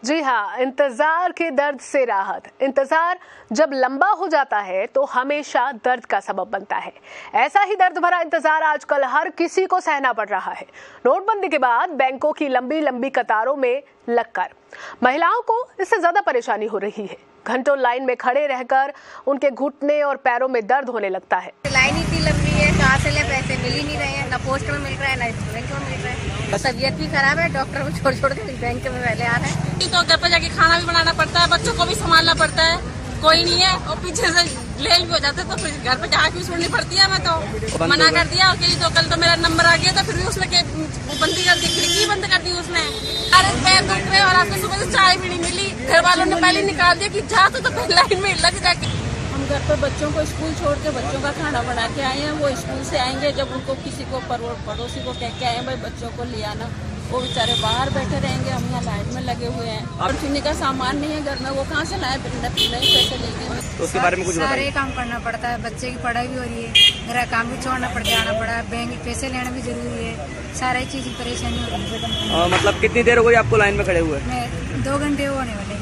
जी हाँ, इंतजार के दर्द से राहत। इंतजार जब लंबा हो जाता है तो हमेशा दर्द का सबब बनता है। ऐसा ही दर्द भरा इंतजार आजकल हर किसी को सहना पड़ रहा है। नोटबंदी के बाद बैंकों की लंबी लंबी कतारों में लगकर महिलाओं को इससे ज्यादा परेशानी हो रही है। घंटों लाइन में खड़े रहकर उनके घुटने और पैरों में दर्द होने लगता है। लाइन इतनी लंबी है, कहाँ से ले पैसे मिल ही नहीं रहे हैं, ना पोस्ट में मिल रहा है ना बैंक में मिल रहा है। तबीयत भी खराब है, डॉक्टर को छोड़ छोड़ के बैंक में पहले आ रहे हैं। तो घर पे जाके खाना भी बनाना पड़ता है, बच्चों को भी संभालना पड़ता है, कोई नहीं है और पीछे से लेल भी हो जाते तो फिर घर पे जाके भी सुननी पड़ती है। मैं तो मना कर दिया और तो कल तो मेरा नंबर आ गया था, फिर भी उसने बंदी कर दी, खिड़की बंद कर दी उसने। अरे पैर दुख रहे और आपको सुबह से चाय भी नहीं मिली। घर वालों ने पहले निकाल दिया कि जा तो पहले लाइन में लग जाके। हम घर पर बच्चों को स्कूल छोड़ के बच्चों का खाना बना के आए हैं। वो स्कूल से आएंगे जब उनको किसी को पड़ोसी को कह के आए भाई बच्चों को ले आना, वो बेचारे बाहर बैठे रहेंगे। हम यहाँ लाइन में लगे हुए हैं और चुनी का सामान नहीं है घर में, वो कहाँ से लाए? पैसे लेके तो उसके बारे में कुछ सारे काम करना पड़ता है, बच्चे की पढ़ाई भी हो रही है, मेरा काम भी छोड़ना पड़ जाना पड़ा है, बैंक पैसे लेना भी जरूरी है, सारी चीज की परेशानी हो रही है। मतलब कितनी देर हो गई आपको लाइन में खड़े हुए? मैं 2 घंटे होने वाले,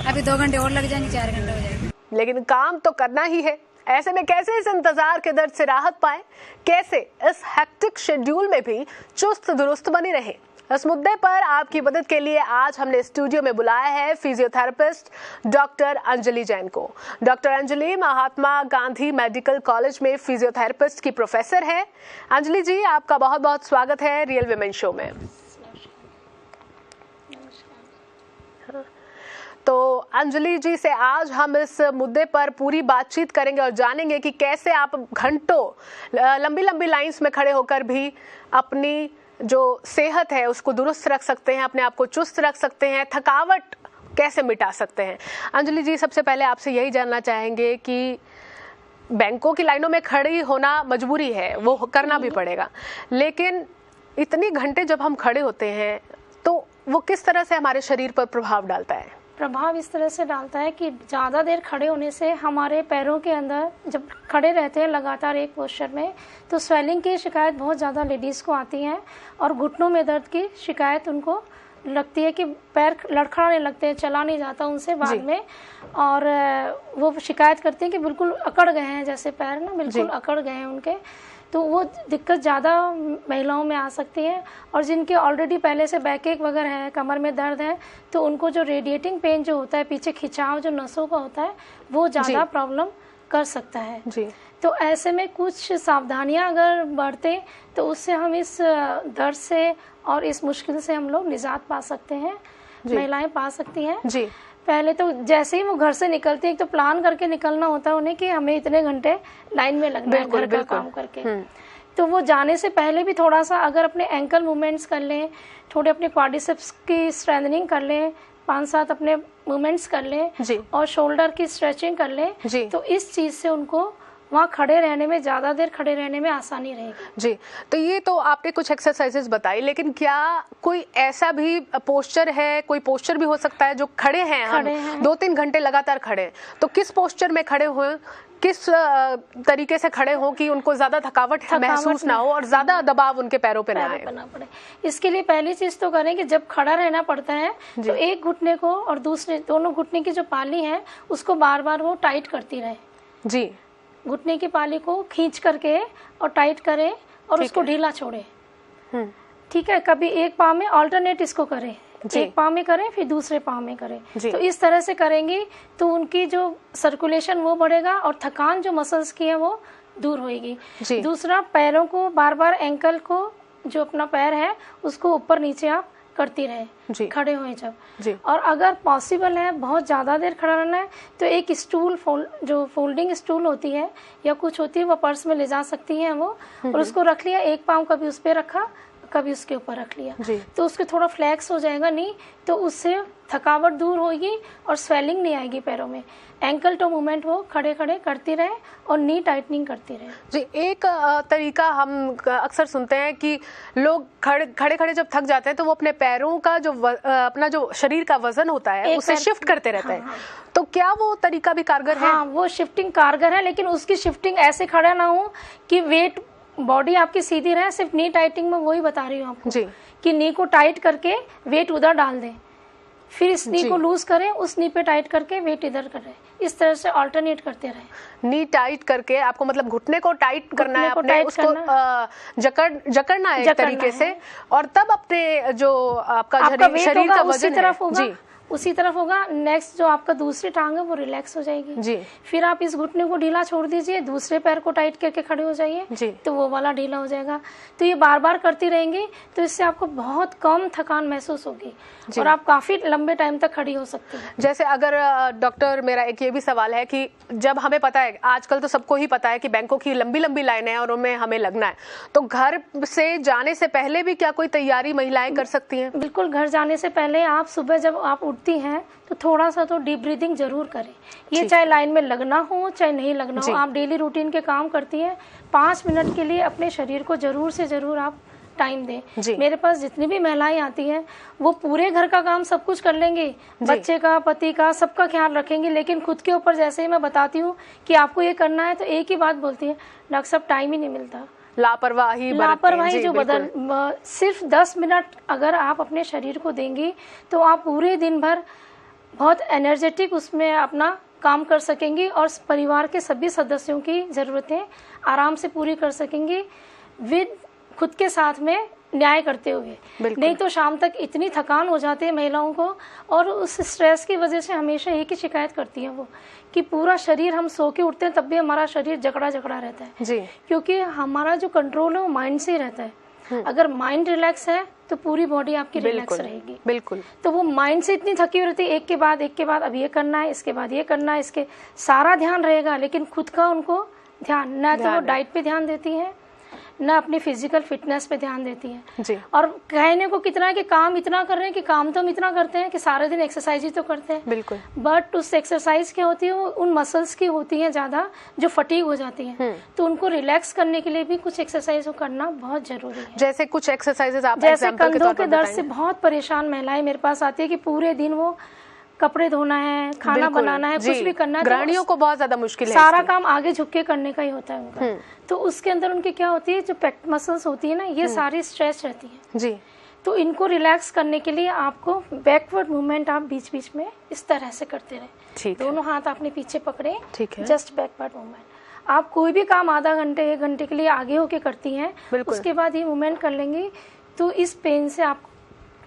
अभी 2 घंटे और लग जाएंगे, 4 घंटे हो जाएंगे। लेकिन काम तो करना ही है। ऐसे में कैसे इस इंतजार के दर्द से राहत पाए, कैसे इस हेक्टिक शेड्यूल में भी चुस्त दुरुस्त बने रहे, इस मुद्दे पर आपकी मदद के लिए आज हमने स्टूडियो में बुलाया है फिजियोथेरेपिस्ट डॉक्टर अंजलि जैन को। Doctor Anjali Mahatma Gandhi medical college में फिजियोथेरेपिस्ट की प्रोफेसर है। अंजलि जी, आपका बहुत बहुत स्वागत है रियल विमेन शो में। तो अंजलि जी से आज हम इस मुद्दे पर पूरी बातचीत करेंगे और जानेंगे कि कैसे आप घंटों लंबी लंबी लाइंस में खड़े होकर भी अपनी जो सेहत है उसको दुरुस्त रख सकते हैं, अपने आप को चुस्त रख सकते हैं, थकावट कैसे मिटा सकते हैं। अंजलि जी, सबसे पहले आपसे यही जानना चाहेंगे कि बैंकों की लाइनों में खड़ी होना मजबूरी है, वो करना भी पड़ेगा, लेकिन इतनी घंटे जब हम खड़े होते हैं तो वो किस तरह से हमारे शरीर पर प्रभाव डालता है? प्रभाव इस तरह से डालता है कि ज़्यादा देर खड़े होने से हमारे पैरों के अंदर जब खड़े रहते हैं लगातार एक पोस्चर में तो स्वेलिंग की शिकायत बहुत ज़्यादा लेडीज़ को आती है और घुटनों में दर्द की शिकायत उनको लगती है कि पैर लड़खड़ाने लगते हैं, चला नहीं जाता उनसे बाद में, और वो शिकायत करते हैं कि बिल्कुल अकड़ गए हैं, जैसे पैर ना बिल्कुल अकड़ गए हैं उनके। तो वो दिक्कत ज़्यादा महिलाओं में आ सकती है। और जिनके ऑलरेडी पहले से बैक एक वगैरह है, कमर में दर्द है, तो उनको जो रेडिएटिंग पेन जो होता है, पीछे खिंचाव जो नसों का होता है, वो ज़्यादा प्रॉब्लम कर सकता है जी। तो ऐसे में कुछ सावधानियां अगर बरतें तो उससे हम इस दर्द से और इस मुश्किल से हम लोग निजात पा सकते हैं, महिलाएं पा सकती हैं जी। पहले तो जैसे ही वो घर से निकलती है, एक तो प्लान करके निकलना होता है उन्हें कि हमें इतने घंटे लाइन में लगना है घर का काम करके। तो वो जाने से पहले भी थोड़ा सा अगर अपने एंकल मूवमेंट्स कर लें, थोड़े अपने क्वाड्रिसेप्स की स्ट्रेंथनिंग कर लें, 5-7 अपने मूवमेंट्स कर लें और शोल्डर की स्ट्रेचिंग कर लें, तो इस चीज से उनको वहाँ खड़े रहने में, ज्यादा देर खड़े रहने में आसानी रहेगी जी। तो ये तो आपने कुछ एक्सरसाइजेस बताई, लेकिन क्या कोई ऐसा भी पोस्चर है, कोई पोस्चर भी हो सकता है जो खड़े हैं, हम 2-3 घंटे लगातार खड़े हैं, तो किस पोस्चर में खड़े हुए, किस तरीके से खड़े हो कि उनको ज्यादा थकावट महसूस ना हो और ज्यादा दबाव उनके पैरों पे ना आए? इसके लिए पहली चीज तो करें कि जब खड़ा रहना पड़ता है तो एक घुटने को और दूसरे दोनों घुटने की जो पाली है उसको बार बार वो टाइट करती रहे जी। घुटने की पाली को खींच करके और टाइट करें और उसको ढीला छोड़े, ठीक है। कभी एक पाँव में ऑल्टरनेट इसको करें, एक पाँव में करें फिर दूसरे पाँव में करें, तो इस तरह से करेंगी तो उनकी जो सर्कुलेशन वो बढ़ेगा और थकान जो मसल्स की है वो दूर होगी। दूसरा, पैरों को बार बार, एंकल को जो अपना पैर है उसको ऊपर नीचे आप करती रहे खड़े हुए जब। और अगर पॉसिबल है बहुत ज़्यादा देर खड़ा रहना है तो एक स्टूल जो फोल्डिंग स्टूल होती है या कुछ होती है वो पर्स में ले जा सकती हैं वो, और उसको रख लिया, एक पाँव कभी उस पर रखा कभी उसके ऊपर रख लिया, तो उसके थोड़ा फ्लैक्स हो जाएगा नहीं, तो उससे थकावट दूर होगी और स्वेलिंग नहीं आएगी पैरों में। एंकल टो मूवमेंट वो खड़े खड़े करती रहे और नी टाइटनिंग करती रहे जी। एक तरीका हम अक्सर सुनते हैं कि लोग खड़े खड़े जब थक जाते हैं तो वो अपने पैरों का जो अपना जो शरीर का वजन होता है उसे शिफ्ट करते रहते हैं, तो क्या वो तरीका भी कारगर है? हाँ, वो शिफ्टिंग कारगर है, लेकिन उसकी शिफ्टिंग ऐसे खड़ा ना हो कि वेट बॉडी आपकी सीधी रहे। सिर्फ नी टाइटिंग में वही बता रही हूँ आपको जी, कि नी को टाइट करके वेट उधर डाल दें, फिर इस नी को लूज करें, उस नी पे टाइट करके वेट इधर करें, इस तरह से अल्टरनेट करते रहें। नी टाइट करके आपको मतलब घुटने को टाइट करना है, अपने उसको जकड़ना है एक तरीके से, और तब अपने जो आपका शरीर का वजन है उसी तरफ होगा। नेक्स्ट जो आपका दूसरी टांग है वो रिलैक्स हो जाएगी जी। फिर आप इस घुटने को ढीला छोड़ दीजिए, दूसरे पैर को टाइट करके खड़े हो जाइए जी। तो वो वाला ढीला हो जाएगा। तो ये बार बार करती रहेंगी तो इससे आपको बहुत कम थकान महसूस होगी और आप काफी लंबे टाइम तक खड़ी हो सकती है। जैसे अगर डॉक्टर, मेरा एक ये भी सवाल है कि जब हमें पता है, आजकल तो सबको ही पता है कि बैंकों की लंबी लंबी लाइनें हैं और उनमें हमें लगना है, तो घर से जाने से पहले भी क्या कोई तैयारी महिलाएं कर सकती हैं? बिल्कुल, घर जाने से पहले आप सुबह जब आप उठती हैं तो थोड़ा सा तो डीप ब्रीदिंग जरूर करें। ये चाहे लाइन में लगना हो चाहे नहीं लगना हो, आप डेली रूटीन के काम करती हैं, 5 मिनट के लिए अपने शरीर को जरूर से जरूर आप टाइम दें। मेरे पास जितनी भी महिलाएं आती हैं वो पूरे घर का काम सब कुछ कर लेंगे, बच्चे का, पति का, सबका ख्याल रखेंगे, लेकिन खुद के ऊपर जैसे ही मैं बताती हूँ कि आपको ये करना है तो एक ही बात बोलती है, डॉक्टर साहब टाइम ही नहीं मिलता। लापरवाही जो बदल सिर्फ 10 मिनट अगर आप अपने शरीर को देंगी तो आप पूरे दिन भर बहुत एनर्जेटिक उसमें अपना काम कर सकेंगी और परिवार के सभी सदस्यों की ज़रूरतें आराम से पूरी कर सकेंगी विद खुद के साथ में न्याय करते हुए। नहीं तो शाम तक इतनी थकान हो जाती है महिलाओं को, और उस स्ट्रेस की वजह से हमेशा एक ही शिकायत करती हैं वो कि पूरा शरीर, हम सो के उठते हैं तब भी हमारा शरीर जकड़ा जकड़ा रहता है जी। क्योंकि हमारा जो कंट्रोल है वो माइंड से ही रहता है। अगर माइंड रिलैक्स है तो पूरी बॉडी आपकी रिलैक्स रहेगी। बिल्कुल। तो वो माइंड से इतनी थकी रहती है, एक के बाद अब ये करना है, इसके बाद ये करना है, इसके सारा ध्यान रहेगा, लेकिन खुद का उनको ध्यान ना, तो वो डाइट पे ध्यान देती है ना अपनी फिजिकल फिटनेस पे ध्यान देती है जी। और कहने को कितना है कि काम इतना कर रहे हैं कि काम तो हम इतना करते हैं कि सारे दिन एक्सरसाइज ही तो करते हैं। बिल्कुल। बट उस एक्सरसाइज क्या होती है, वो उन मसल्स की होती है ज्यादा जो फटीग हो जाती है, तो उनको रिलैक्स करने के लिए भी कुछ एक्सरसाइज करना बहुत जरूरी है। जैसे कुछ एक्सरसाइजेस आप जैसे कंधों के दर्द से बहुत परेशान महिलाएं मेरे पास आती है कि पूरे दिन वो कपड़े धोना है, खाना बनाना है, कुछ भी करना है, गृहिणियों को बहुत ज्यादा मुश्किल है, सारा काम आगे झुक के करने का ही होता है उनका। तो उसके अंदर उनकी क्या होती है, जो पेट मसल्स होती है ना, ये सारी स्ट्रेच रहती है जी। तो इनको रिलैक्स करने के लिए आपको बैकवर्ड मूवमेंट आप बीच बीच में इस तरह से करते रहे। दोनों हाथ आपने पीछे पकड़े, जस्ट बैकवर्ड मूवमेंट। आप कोई भी काम आधा घंटे 1 घंटे के लिए आगे होके करती हैं, उसके बाद ये मूवमेंट कर लेंगी तो इस पेन से आपको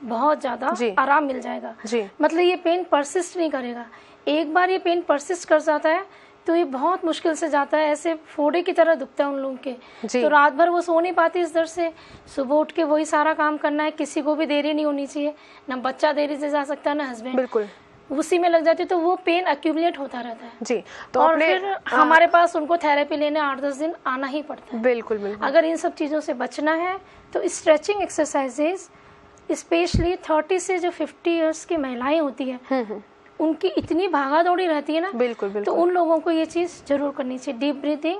बहुत ज्यादा आराम मिल जाएगा जी। मतलब ये पेन परसिस्ट नहीं करेगा। एक बार ये पेन परसिस्ट कर जाता है तो ये बहुत मुश्किल से जाता है, ऐसे फोड़े की तरह दुखता है उन लोगों के, तो रात भर वो सो नहीं पाती इस दर्द से। सुबह उठ के वही सारा काम करना है, किसी को भी देरी नहीं होनी चाहिए, ना बच्चा देरी से जा सकता है ना हस्बैंड, बिल्कुल उसी में लग जाती है, तो वो पेन एक्यूमुलेट होता रहता है जी। तो और फिर हमारे पास उनको थेरेपी लेने 8-10 दिन आना ही पड़ता है। बिल्कुल। अगर इन सब चीजों से बचना है तो स्ट्रेचिंग एक्सरसाइजेज स्पेशली 30 से जो 50 इयर्स की महिलाएं होती है उनकी इतनी भागा दौड़ी रहती है ना, बिल्कुल। तो उन लोगों को ये चीज जरूर करनी चाहिए। डीप ब्रीथिंग,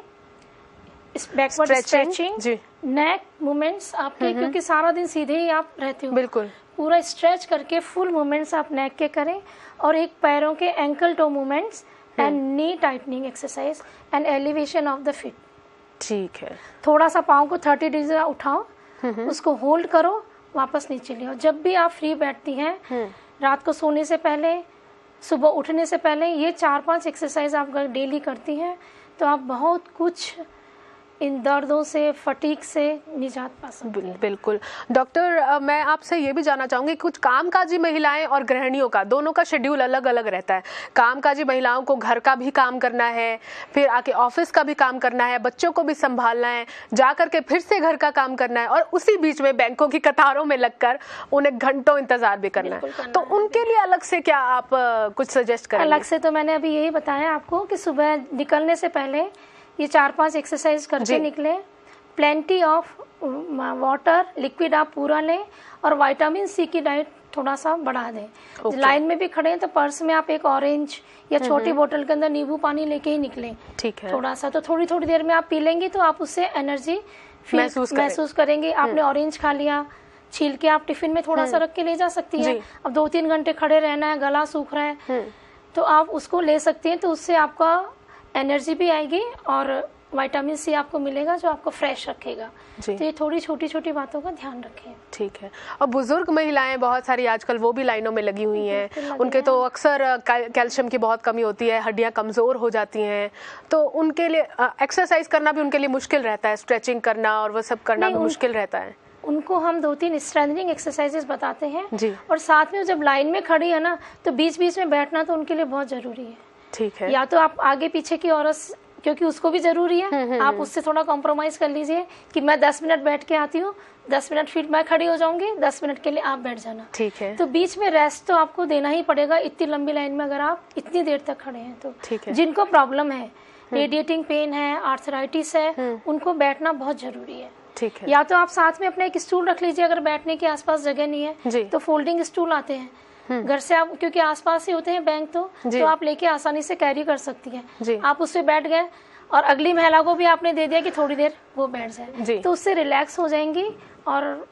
बैकवर्ड स्ट्रेचिंग, नेक मूवमेंट्स आपके, क्योंकि सारा दिन सीधे ही आप रहते हो, बिल्कुल पूरा स्ट्रेच करके फुल मूवमेंट्स आप नेक के करें, और एक पैरों के ankle toe movements and knee tightening exercise and elevation of the feet. ठीक है। थोड़ा सा पाँव को 30 डिग्री उठाओ, उसको होल्ड करो, वापस नीचे ले आओ। जब भी आप फ्री बैठती हैं, रात को सोने से पहले, सुबह उठने से पहले, ये 4-5 एक्सरसाइज आप अगर डेली करती हैं तो आप बहुत कुछ इन दर्दों से, फटीग से निजात पा सकते हैं। बिल्कुल। डॉक्टर, मैं आपसे ये भी जानना चाहूंगी, कुछ कामकाजी महिलाएं और गृहिणियों का, दोनों का शेड्यूल अलग अलग रहता है। कामकाजी महिलाओं को घर का भी काम करना है, फिर आके ऑफिस का भी काम करना है, बच्चों को भी संभालना है, जा करके फिर से घर का काम करना है, और उसी बीच में बैंकों की कतारों में लगकर उन्हें घंटों इंतजार भी करना है। तो उनके लिए अलग से क्या आप कुछ सजेस्ट करेंगे? अलग से तो मैंने अभी यही बताया आपको कि सुबह निकलने से पहले ये 4-5 एक्सरसाइज करके निकले, प्लेंटी ऑफ वाटर, लिक्विड आप पूरा लें, और विटामिन सी की डाइट थोड़ा सा बढ़ा दें। लाइन में भी खड़े हैं तो पर्स में आप एक ऑरेंज या छोटी बोतल के अंदर नींबू पानी लेके ही निकलें, ठीक है। थोड़ा सा तो थोड़ी थोड़ी देर में आप पी लेंगे तो आप उससे एनर्जी महसूस करेंगे। आपने ऑरेंज खा लिया, छील के आप टिफिन में थोड़ा सा रख के ले जा सकती हैं। अब 2-3 घंटे खड़े रहना है, गला सूख रहा है, तो आप उसको ले सकती हैं, तो उससे आपका एनर्जी भी आएगी और विटामिन सी आपको मिलेगा जो आपको फ्रेश रखेगा। जी। तो ये थोड़ी छोटी छोटी बातों का ध्यान रखें। ठीक है। और बुजुर्ग महिलाएं बहुत सारी आजकल वो भी लाइनों में लगी हुई हैं, उनके तो अक्सर कैल्शियम की बहुत कमी होती है, हड्डियां कमजोर हो जाती हैं, तो उनके लिए एक्सरसाइज करना भी उनके लिए मुश्किल रहता है, स्ट्रेचिंग करना और वो सब करना भी मुश्किल रहता है। उनको हम 2-3 स्ट्रेंथनिंग एक्सरसाइजेस बताते हैं जी। और साथ में जब लाइन में खड़ी है ना तो बीच बीच में बैठना तो उनके लिए बहुत जरूरी है। ठीक है। या तो आप आगे पीछे की औरत, क्योंकि उसको भी जरूरी है, आप उससे थोड़ा कॉम्प्रोमाइज कर लीजिए कि मैं 10 मिनट बैठ के आती हूँ, 10 मिनट फिर मैं खड़ी हो जाऊंगी, 10 मिनट के लिए आप बैठ जाना। ठीक है। तो बीच में रेस्ट तो आपको देना ही पड़ेगा इतनी लंबी लाइन में अगर आप इतनी देर तक खड़े हैं तो। ठीक है। जिनको प्रॉब्लम है, रेडिएटिंग पेन है, आर्थराइटिस है, उनको बैठना बहुत जरूरी है। ठीक है। या तो आप साथ में अपना एक स्टूल रख लीजिए, अगर बैठने के आसपास जगह नहीं है तो फोल्डिंग स्टूल आते हैं घर से, आप क्योंकि आसपास ही होते हैं बैंक तो आप लेके आसानी से कैरी कर सकती हैं। आप उससे बैठ गए और अगली महिला को भी आपने दे दिया कि थोड़ी देर वो बैठ जाए, तो उससे रिलैक्स हो जाएंगी और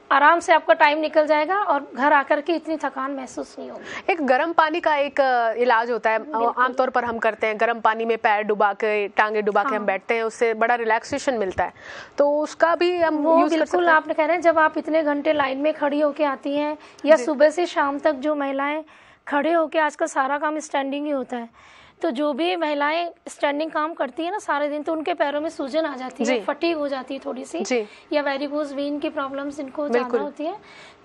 आराम से आपका टाइम निकल जाएगा और घर आकर के इतनी थकान महसूस नहीं होगी। एक गर्म पानी का एक इलाज होता है, आमतौर पर हम करते हैं, गर्म पानी में पैर डुबा के, टांगे डुबा के हम बैठते हैं, उससे बड़ा रिलैक्सेशन मिलता है, तो उसका भी हम यूज कर सकते हैं। आपने कह रहे हैं जब आप इतने घंटे लाइन में खड़ी होके आती हैं या सुबह से शाम तक जो महिलाएं खड़े होके, आजकल सारा काम स्टैंडिंग ही होता है, तो जो भी महिलाएं स्टैंडिंग काम करती है ना सारे दिन, तो उनके पैरों में सूजन आ जाती है, फटीग हो जाती है थोड़ी सी, या वेरिकोज वेन की प्रॉब्लम्स इनको ज्यादा होती है।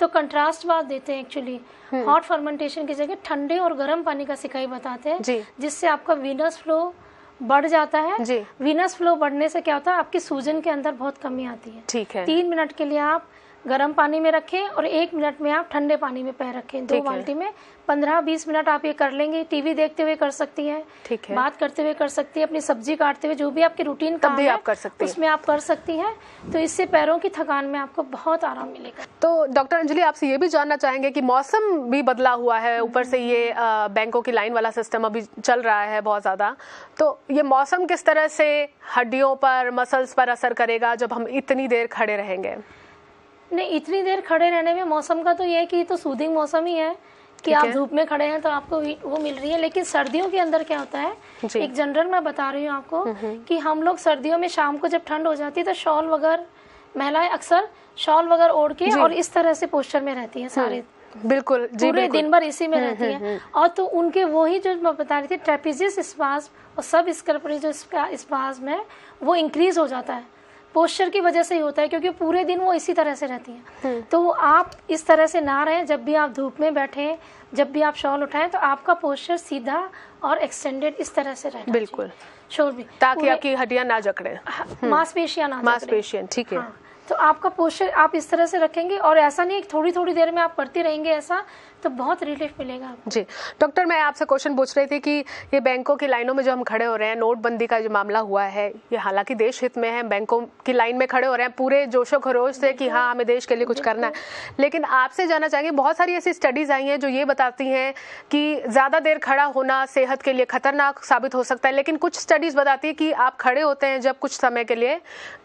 तो कंट्रास्ट बात देते हैं एक्चुअली, हॉट फर्मेंटेशन की जगह ठंडे और गर्म पानी का सिकाई बताते हैं, जिससे आपका वीनस फ्लो बढ़ जाता है। वीनस फ्लो बढ़ने से क्या होता है, आपकी सूजन के अंदर बहुत कमी आती है। ठीक है। 3 मिनट के लिए आप गर्म पानी में रखें और 1 मिनट में आप ठंडे पानी में पैर रखें। 2 बाल्टी में 15-20 मिनट आप ये कर लेंगे। टीवी देखते हुए कर सकती हैं, ठीक है, बात करते हुए कर सकती है, अपनी सब्जी काटते हुए, जो भी आपकी रूटीन काम है आप कर सकती हैं, उसमें आप कर सकती हैं। तो इससे पैरों की थकान में आपको बहुत आराम मिलेगा। तो डॉक्टर अंजलि, आपसे ये भी जानना चाहेंगे कि मौसम भी बदला हुआ है, ऊपर से ये बैंकों की लाइन वाला सिस्टम अभी चल रहा है बहुत ज्यादा, तो ये मौसम किस तरह से हड्डियों पर, मसल्स पर असर करेगा जब हम इतनी देर खड़े रहेंगे? नहीं, इतनी देर खड़े रहने में मौसम का तो ये है कि तो सूदिंग मौसम ही है कि आप धूप में खड़े हैं तो आपको वो मिल रही है। लेकिन सर्दियों के अंदर क्या होता है, एक जनरल मैं बता रही हूँ आपको कि हम लोग सर्दियों में शाम को जब ठंड हो जाती है तो शॉल वगैरह, महिलाएं अक्सर शॉल वगैरह ओढ़ के और इस तरह से पोस्चर में रहती है सारे, बिल्कुल पूरे दिन भर इसी में रहती है। और तो उनके वही जो मैं बता रही थी ट्रेपेजियस स्पाज्म और सब स्कैपुलरी जो स्पाज्म है वो इंक्रीज हो जाता है, पोस्चर की वजह से ही होता है, क्योंकि पूरे दिन वो इसी तरह से रहती हैं। तो आप इस तरह से ना रहें, जब भी आप धूप में बैठे, जब भी आप शॉल उठाएं तो आपका पोस्चर सीधा और एक्सटेंडेड इस तरह से रहना बिल्कुल, शोल्डर भी, ताकि आपकी हड्डियां ना जकड़े, मांसपेशियां ना, मांसपेशियां, ठीक है। हाँ, तो आपका पोस्चर आप इस तरह से रखेंगे और ऐसा नहीं थोड़ी थोड़ी देर में आप करती रहेंगे ऐसा, तो बहुत रिलीफ मिलेगा। जी डॉक्टर, मैं आपसे क्वेश्चन पूछ रही थी कि ये बैंकों की लाइनों में जो हम खड़े हो रहे हैं, नोटबंदी का जो मामला हुआ है, ये हालांकि देश हित में है, बैंकों की लाइन में खड़े हो रहे हैं पूरे जोशो खरोश से कि हाँ हमें देश के लिए कुछ करना है, लेकिन आपसे जानना चाहेंगे, बहुत सारी ऐसी स्टडीज आई हैं जो ये बताती हैं कि ज्यादा देर खड़ा होना सेहत के लिए खतरनाक साबित हो सकता है, लेकिन कुछ स्टडीज बताती है कि आप खड़े होते हैं जब कुछ समय के लिए,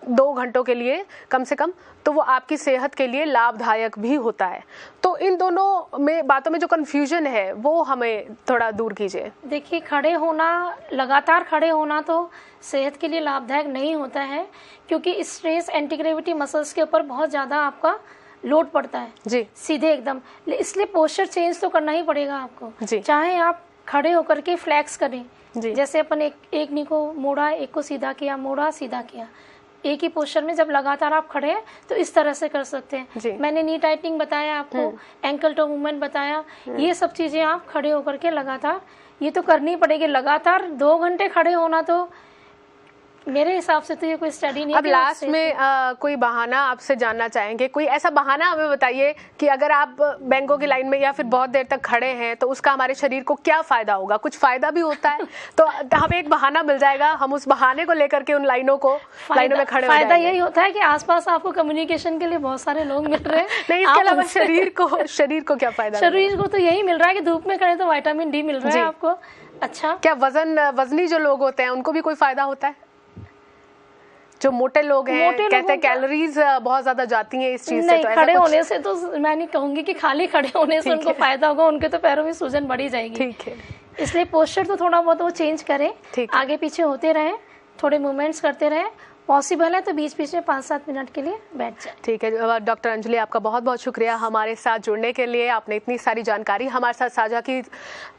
2 घंटों के लिए कम से कम, तो वो आपकी सेहत के लिए लाभदायक भी होता है। तो इन दोनों में बातों में जो कंफ्यूजन है वो हमें थोड़ा दूर कीजिए। देखिए, खड़े होना, लगातार खड़े होना तो सेहत के लिए लाभदायक नहीं होता है, क्योंकि स्ट्रेस एंटी ग्रेविटी मसल्स के ऊपर बहुत ज्यादा आपका लोड पड़ता है जी, सीधे एकदम, इसलिए पोस्चर चेंज तो करना ही पड़ेगा आपको जी। चाहे आप खड़े होकर के फ्लैक्स करें, जैसे अपन एक नी को मोड़ा, एक को सीधा किया, मोड़ा सीधा किया, एक ही पोस्चर में जब लगातार आप खड़े हैं तो इस तरह से कर सकते हैं। मैंने नी टाइटनिंग बताया आपको, एंकल टो मूवमेंट बताया, ये सब चीजें आप खड़े होकर के लगातार ये तो करनी पड़ेगी। लगातार 2 घंटे खड़े होना तो मेरे हिसाब से तो ये कोई स्टडी नहीं। अब लास्ट में कोई बहाना आपसे जानना चाहेंगे, कोई ऐसा बहाना हमें बताइए कि अगर आप बैंकों की लाइन में या फिर बहुत देर तक खड़े हैं तो उसका हमारे शरीर को क्या फायदा होगा? कुछ फायदा भी होता है तो हमें एक बहाना मिल जाएगा, हम उस बहाने को लेकर के उन लाइनों में खड़े हो जाएंगे। फायदा यही होता है कि आसपास आपको कम्युनिकेशन के लिए बहुत सारे लोग मिल रहे हैं। नहीं, इसके अलावा शरीर को क्या फायदा? शरीर को तो यही मिल रहा है कि धूप में खड़े तो विटामिन डी मिल रहा है आपको। अच्छा, क्या वजनी जो लोग होते हैं उनको भी कोई फायदा होता है? जो मोटे लोग हैं, कहते हैं कैलोरीज बहुत ज्यादा जाती हैं इस चीज से, तो खड़े होने से तो मैं नहीं कहूंगी कि खाली खड़े होने से उनको फायदा होगा, उनके तो पैरों में सूजन बढ़ी जाएगी। ठीक है, इसलिए पोस्चर तो थोड़ा बहुत वो चेंज करें, आगे पीछे होते रहें थोड़े मूवमेंट्स करते रहें, पॉसिबल है तो बीच बीच में 5-7 मिनट के लिए बैठ जाए। ठीक है डॉक्टर अंजलि, आपका बहुत बहुत शुक्रिया हमारे साथ जुड़ने के लिए। आपने इतनी सारी जानकारी हमारे साथ साझा की।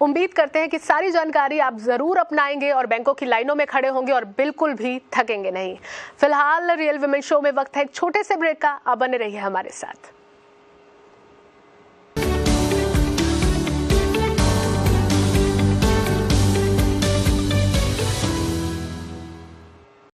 उम्मीद करते हैं कि सारी जानकारी आप ज़रूर अपनाएंगे और बैंकों की लाइनों में खड़े होंगे और बिल्कुल भी थकेंगे नहीं। फिलहाल रियल वुमेन शो में वक्त है एक छोटे से ब्रेक का। आप बने रहिए हमारे साथ।